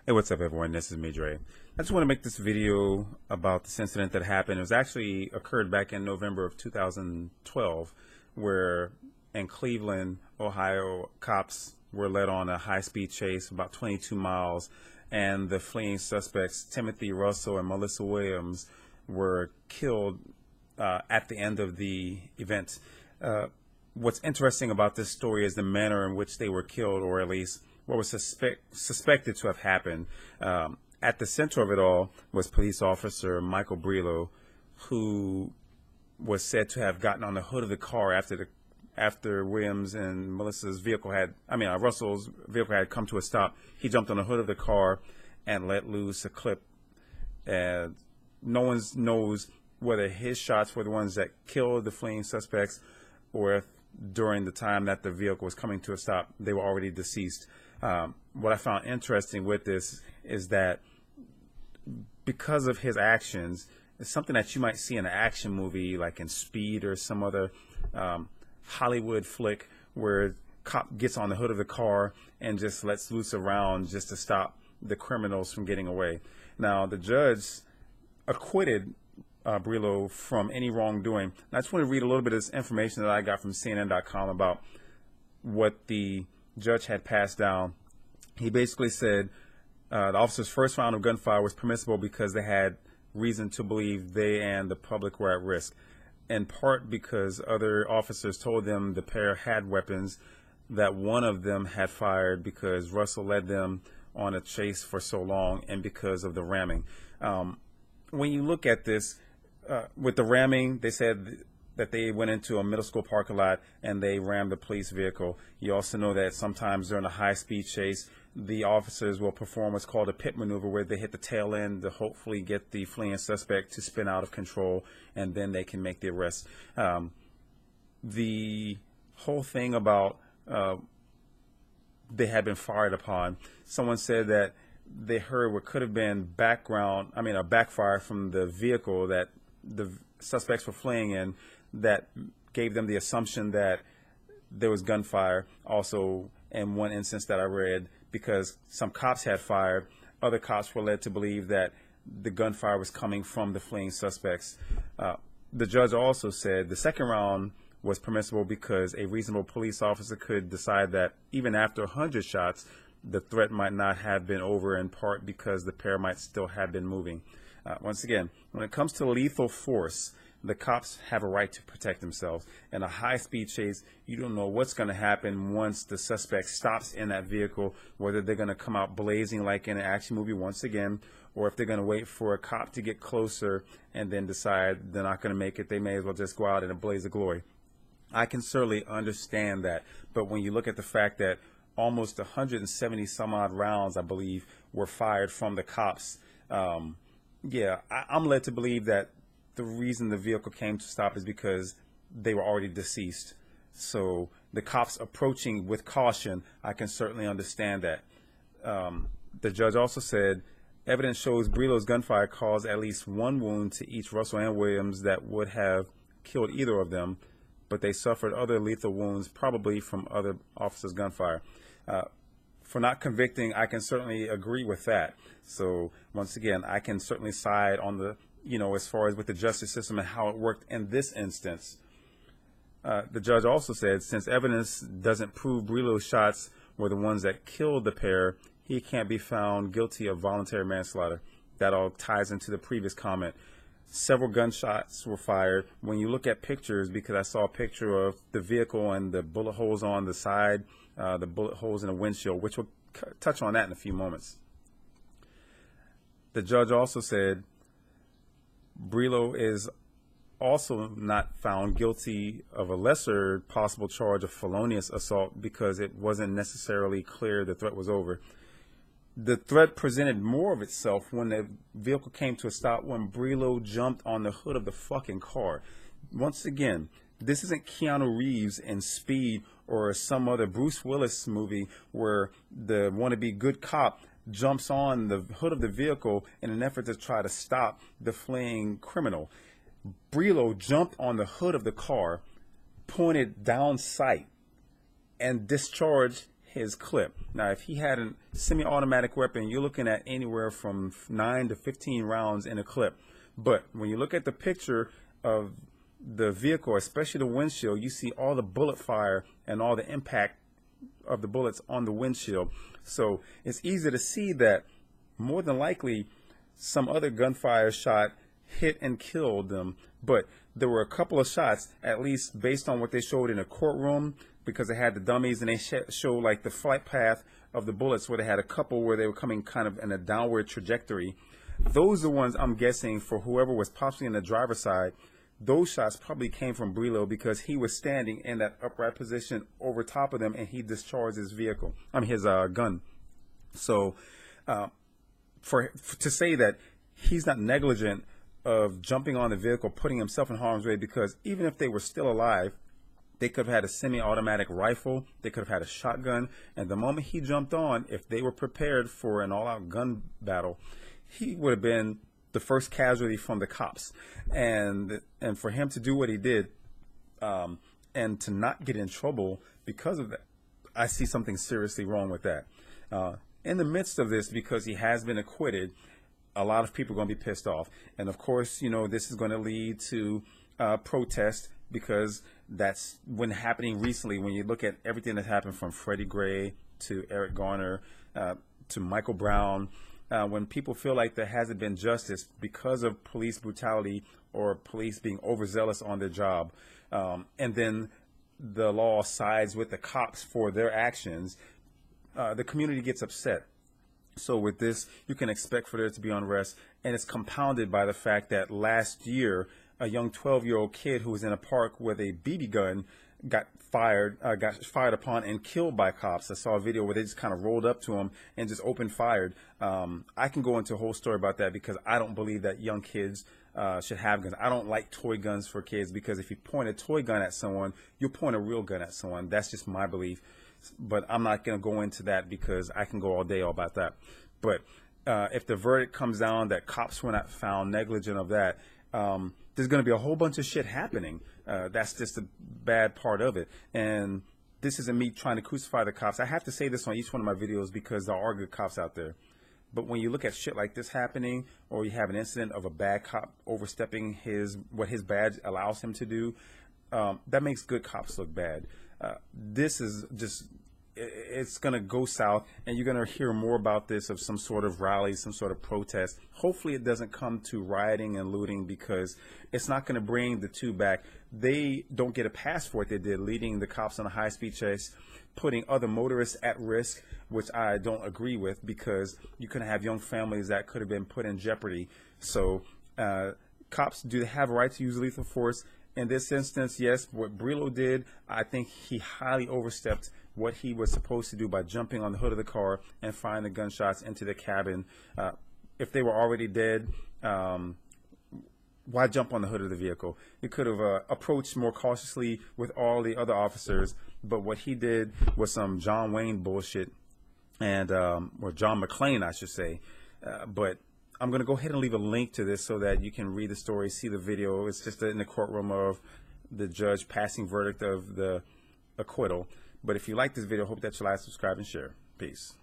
Hey, what's up, everyone? This is me, Dre. I just want to make this video about this incident that happened. It was actually occurred back in November of 2012, where in Cleveland, Ohio, cops were led on a high-speed chase about 22 miles, and the fleeing suspects, Timothy Russell and Melissa Williams, were killed at the end of the event. What's interesting about this story is the manner in which they were killed, or at least what was suspected to have happened. At the center of it all was police officer Michael Brelo, who was said to have gotten on the hood of the car after Williams and Russell's vehicle had come to a stop. He jumped on the hood of the car and let loose a clip. No one knows whether his shots were the ones that killed the fleeing suspects, or if during the time that the vehicle was coming to a stop, they were already deceased. What I found interesting with this is that because of his actions, it's something that you might see in an action movie, like in Speed or some other Hollywood flick, where a cop gets on the hood of the car and just lets loose a round just to stop the criminals from getting away. Now, the judge acquitted Brelo from any wrongdoing. And I just want to read a little bit of this information that I got from CNN.com about what the judge had passed down. He basically said the officer's first round of gunfire was permissible because they had reason to believe they and the public were at risk, in part because other officers told them the pair had weapons, that one of them had fired because Russell led them on a chase for so long, and because of the ramming. When you look at this, with the ramming, they said that they went into a middle school parking lot and they rammed the police vehicle. You also know that sometimes during a high-speed chase, the officers will perform what's called a pit maneuver, where they hit the tail end to hopefully get the fleeing suspect to spin out of control, and then they can make the arrest. The whole thing about they had been fired upon, someone said that they heard what could have been a backfire from the vehicle that the suspects were fleeing in, that gave them the assumption that there was gunfire. Also, in one instance that I read, because some cops had fired, other cops were led to believe that the gunfire was coming from the fleeing suspects. The judge also said the second round was permissible because a reasonable police officer could decide that even after 100 shots, the threat might not have been over, in part because the pair might still have been moving. Once again, when it comes to lethal force, the cops have a right to protect themselves. In a high-speed chase, you don't know what's going to happen once the suspect stops in that vehicle, whether they're going to come out blazing like in an action movie once again, or if they're going to wait for a cop to get closer and then decide they're not going to make it. They may as well just go out in a blaze of glory. I can certainly understand that, but when you look at the fact that almost 170 some odd rounds, I believe, were fired from the cops, I'm led to believe that the reason the vehicle came to stop is because they were already deceased. So the cops approaching with caution, I can certainly understand that. The judge also said evidence shows Brelo's gunfire caused at least one wound to each Russell and Williams that would have killed either of them, but they suffered other lethal wounds, probably from other officers' gunfire. For not convicting, I can certainly agree with that. So once again, I can certainly side on the, as far as with the justice system and how it worked in this instance. The judge also said, since evidence doesn't prove Brelo's shots were the ones that killed the pair, he can't be found guilty of voluntary manslaughter. That all ties into the previous comment. Several gunshots were fired. When you look at pictures, because I saw a picture of the vehicle and the bullet holes on the side, the bullet holes in the windshield, which we'll touch on that in a few moments. The judge also said Brelo is also not found guilty of a lesser possible charge of felonious assault because it wasn't necessarily clear the threat was over. The threat presented more of itself when the vehicle came to a stop, when Brelo jumped on the hood of the fucking car. Once again, this isn't Keanu Reeves in Speed or some other Bruce Willis movie where the wannabe good cop jumps on the hood of the vehicle in an effort to try to stop the fleeing criminal. Brelo jumped on the hood of the car, pointed down sight, and discharged his clip. Now, if he had a semi-automatic weapon, you're looking at anywhere from 9 to 15 rounds in a clip. But when you look at the picture of the vehicle, especially the windshield, you see all the bullet fire and all the impact of the bullets on the windshield. So it's easy to see that more than likely some other gunfire shot hit and killed them. But there were a couple of shots, at least based on what they showed in a courtroom, because they had the dummies and they showed like the flight path of the bullets, where they had a couple where they were coming kind of in a downward trajectory. Those are the ones I'm guessing for whoever was possibly in the driver's side. Those shots probably came from Brelo, because he was standing in that upright position over top of them and he discharged his vehicle, his gun. So to say that he's not negligent of jumping on the vehicle, putting himself in harm's way, because even if they were still alive, they could have had a semi-automatic rifle, they could have had a shotgun, and the moment he jumped on, if they were prepared for an all-out gun battle, he would have been the first casualty from the cops. And for him to do what he did, and to not get in trouble because of that, I see something seriously wrong with that. In the midst of this, because he has been acquitted, a lot of people are going to be pissed off. And of course, you know, this is going to lead to protest, because that's been happening recently. When you look at everything that happened from Freddie Gray to Eric Garner to Michael Brown, when people feel like there hasn't been justice because of police brutality or police being overzealous on their job, and then the law sides with the cops for their actions, the community gets upset. So with this, you can expect for there to be unrest, and it's compounded by the fact that last year, a young 12-year-old kid who was in a park with a BB gun got fired upon and killed by cops. I saw a video where they just kind of rolled up to him and just opened fired. I can go into a whole story about that, because I don't believe that young kids should have guns. I don't like toy guns for kids, because if you point a toy gun at someone, you'll point a real gun at someone. That's just my belief. But I'm not going to go into that, because I can go all day about that. But if the verdict comes down that cops were not found negligent of that, there's going to be a whole bunch of shit happening. That's just a bad part of it. And this isn't me trying to crucify the cops. I have to say this on each one of my videos, because there are good cops out there. But when you look at shit like this happening, or you have an incident of a bad cop overstepping what his badge allows him to do, that makes good cops look bad. This is just, it's going to go south, and you're going to hear more about this, of some sort of rally, some sort of protest. Hopefully it doesn't come to rioting and looting, because it's not going to bring the two back. They don't get a pass for what they did, leading the cops on a high-speed chase, putting other motorists at risk, which I don't agree with, because you could have young families that could have been put in jeopardy. So cops do have a right to use lethal force. In this instance, yes, what Brelo did, I think he highly overstepped what he was supposed to do by jumping on the hood of the car and firing the gunshots into the cabin. If they were already dead, why jump on the hood of the vehicle? He could have approached more cautiously with all the other officers, but what he did was some John Wayne bullshit, and or John McClane, I should say. But I'm going to go ahead and leave a link to this so that you can read the story, see the video. It's just in the courtroom of the judge passing verdict of the acquittal. But if you like this video, hope that you like, subscribe, and share. Peace.